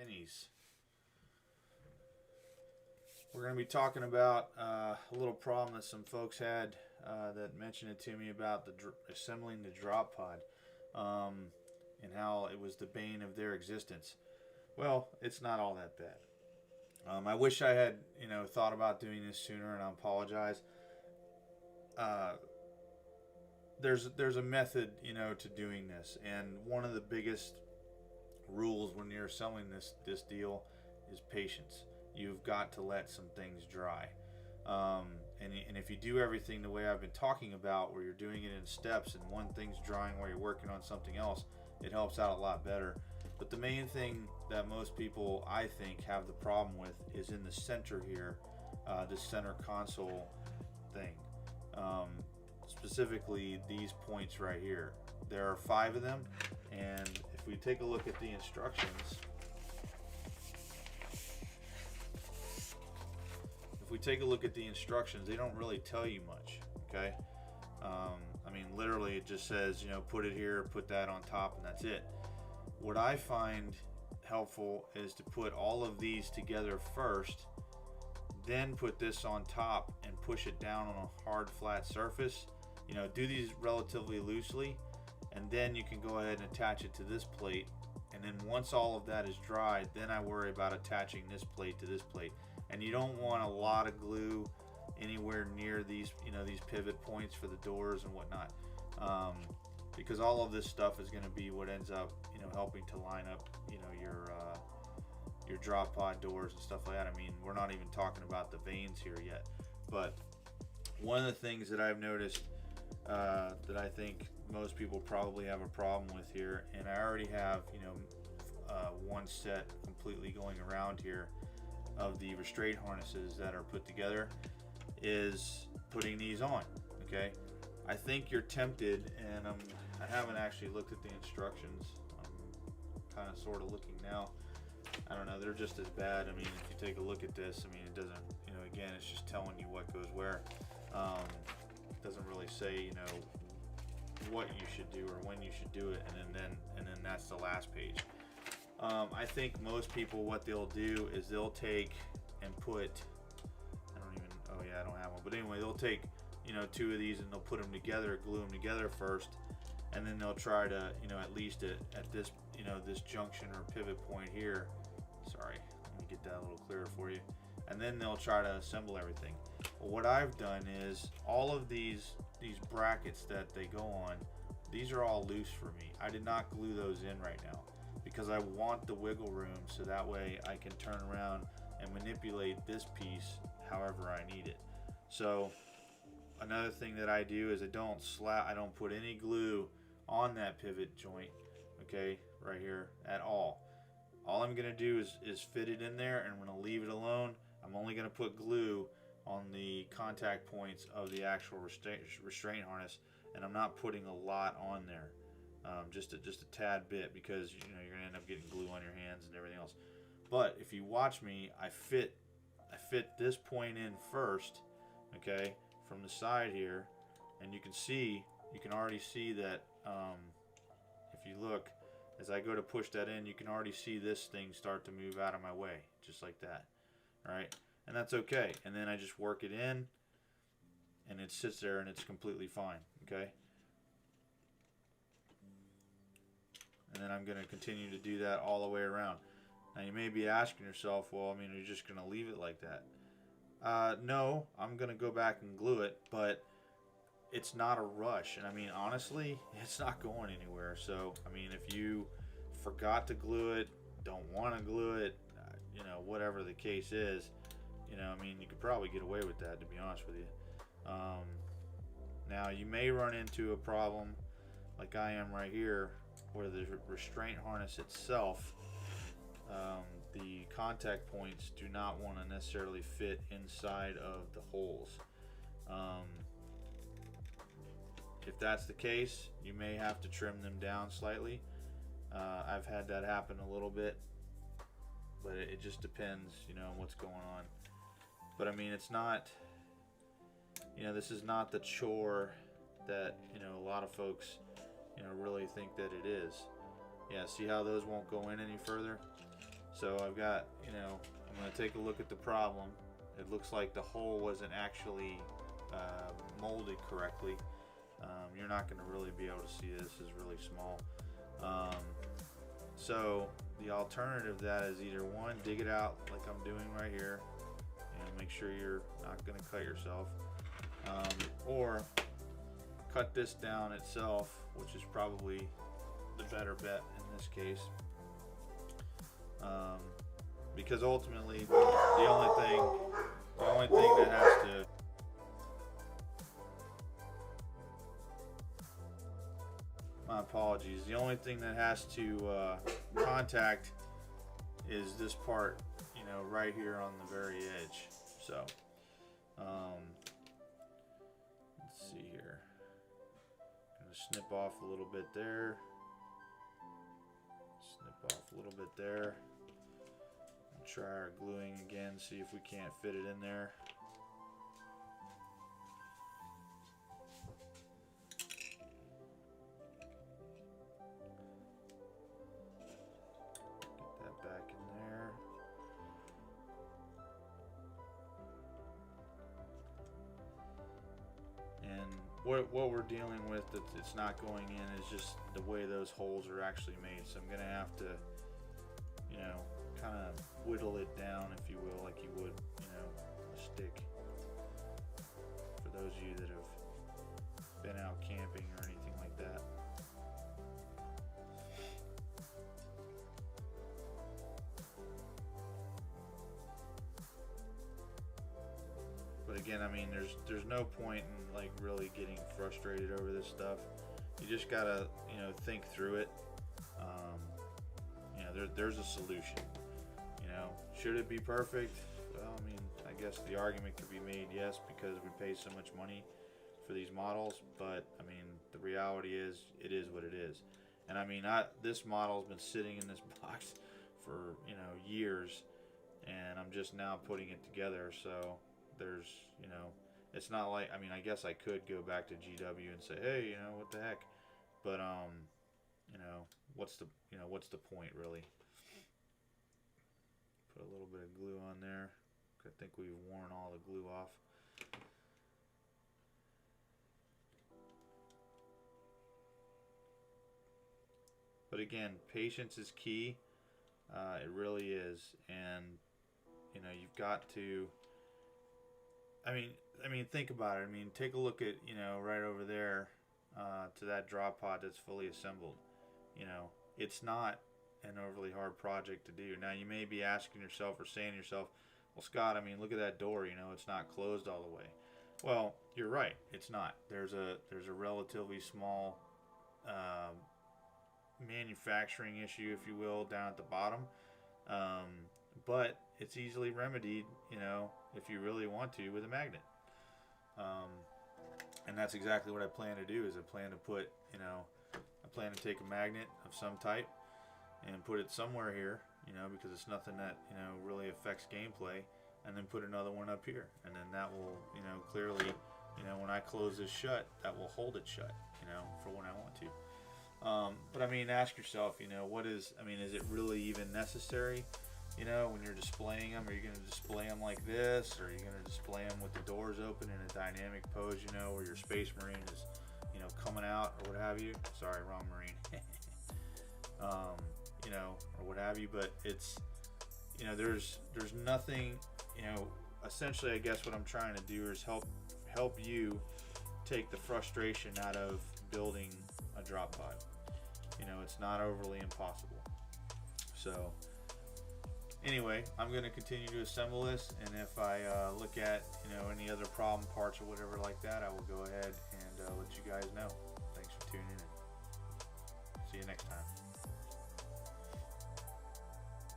Minis. We're going to be talking about a little problem that some folks had that mentioned it to me about assembling the drop pod and how it was the bane of their existence. Well, it's not all that bad. I wish I had, thought about doing this sooner, and I apologize. There's a method, to doing this, and one of the biggest rules when you're selling this deal is patience. You've got to let some things dry, and if you do everything the way I've been talking about, where you're doing it in steps and one thing's drying while you're working on something else, it helps out a lot better. But the main thing that most people, I think, have the problem with is in the center here, this center console thing, specifically these points right here. There are 5 of them, and if we take a look at the instructions, they don't really tell you much, okay? I mean, literally it just says, put it here, put that on top, and that's it. What I find helpful is to put all of these together first, then put this on top and push it down on a hard flat surface. Do these relatively loosely, and then you can go ahead and attach it to this plate, and then once all of that is dried, then I worry about attaching this plate to this plate. And you don't want a lot of glue anywhere near these these pivot points for the doors and whatnot, because all of this stuff is going to be what ends up helping to line up your drop pod doors and stuff like that. I mean, we're not even talking about the vanes here yet, but one of the things that I've noticed that I think most people probably have a problem with here, and I already have one set completely going around here of the restraint harnesses that are put together, is putting these on. Okay, I think you're tempted, and I haven't actually looked at the instructions. I'm kind of sort of looking now. I don't know, they're just as bad. I mean, if you take a look at this, I mean, it doesn't, again, it's just telling you what goes where. It doesn't really say, what you should do or when you should do it, and then that's the last page. I think most people, what they'll do is they'll take and put, I don't have one, but anyway, they'll take 2 of these and they'll put them together, glue them together first, and then they'll try to at least at this this junction or pivot point here, sorry, let me get that a little clearer for you, and then they'll try to assemble everything. Well, what I've done is all of these brackets that they go on, these are all loose for me. I did not glue those in right now because I want the wiggle room, so that way I can turn around and manipulate this piece however I need it. So another thing that I do is I don't put any glue on that pivot joint, okay, right here at all. All I'm gonna do is fit it in there, and I'm gonna leave it alone. I'm only gonna put glue on the contact points of the actual restraint harness, and I'm not putting a lot on there, just a tad bit, because you're gonna end up getting glue on your hands and everything else. But if you watch me, I fit this point in first, okay, from the side here, and you can already see that if you look, as I go to push that in, you can already see this thing start to move out of my way, just like that. All right, and that's okay. And then I just work it in, and it sits there, and it's completely fine. Okay. And then I'm going to continue to do that all the way around. Now you may be asking yourself, well, I mean, are you just going to leave it like that? No, I'm going to go back and glue it, but it's not a rush. And I mean, honestly, it's not going anywhere. So, I mean, if you forgot to glue it, don't want to glue it, whatever the case is, I mean, you could probably get away with that, to be honest with you. Now, you may run into a problem like I am right here, where the restraint harness itself, the contact points do not want to necessarily fit inside of the holes. If that's the case, you may have to trim them down slightly. I've had that happen a little bit, but it just depends, on what's going on. But I mean, it's not, this is not the chore that, a lot of folks, really think that it is. Yeah, see how those won't go in any further? So I've got, you know, I'm going to take a look at the problem. It looks like the hole wasn't actually molded correctly. You're not going to really be able to see this. This is really small. So the alternative to that is either one, dig it out like I'm doing right here, and make sure you're not going to cut yourself, or cut this down itself, which is probably the better bet in this case, because ultimately the only thing that has to my apologies. The only thing that has to contact is this part, you know, right here on the very edge. So, let's see here. Gonna snip off a little bit there. Snip off a little bit there. We'll try our gluing again, see if we can't fit it in there. Back in there. And what we're dealing with, it's not going in, is just the way those holes are actually made. So I'm gonna have to, you know, kind of whittle it down, if you will, like you would, you know, a stick. For those of you that have been out camping or anything like that. But again, I mean, there's no point in like really getting frustrated over this stuff. You just gotta, you know, think through it. You know, there's a solution. You know, should it be perfect? Well, I mean, I guess the argument could be made, yes, because we pay so much money for these models. But I mean, the reality is, it is what it is. And I mean, this model's been sitting in this box for, you know, years, and I'm just now putting it together. So there's, you know, it's not like, I mean, I guess I could go back to GW and say, hey, you know, what the heck, but you know, what's the point really? Put a little bit of glue on there. I think we've worn all the glue off. But again, patience is key. It really is. And you know, you've got to, I mean, think about it. I mean, take a look at, you know, right over there to that drop pod that's fully assembled. You know, it's not an overly hard project to do. Now, you may be asking yourself or saying to yourself, well, Scott, I mean, look at that door. You know, it's not closed all the way. Well, you're right. It's not. There's a relatively small manufacturing issue, if you will, down at the bottom. But it's easily remedied, you know, if you really want to, with a magnet. And that's exactly what I plan to do. Is I plan to put, you know, I plan to take a magnet of some type and put it somewhere here, you know, because it's nothing that, you know, really affects gameplay, and then put another one up here, and then that will, you know, clearly, you know, when I close this shut, that will hold it shut, you know, for when I want to. But I mean, ask yourself, you know, is it really even necessary? You know, when you're displaying them, are you going to display them like this, or are you going to display them with the doors open in a dynamic pose, you know, where your Space Marine is, you know, coming out, or what have you? Sorry, wrong Marine. You know, or what have you. But it's, you know, there's nothing, you know, essentially I guess what I'm trying to do is help you take the frustration out of building a drop pod. You know, it's not overly impossible. So anyway, I'm going to continue to assemble this, and if I look at, you know, any other problem parts or whatever like that, I will go ahead and let you guys know. Thanks for tuning in. See you next time.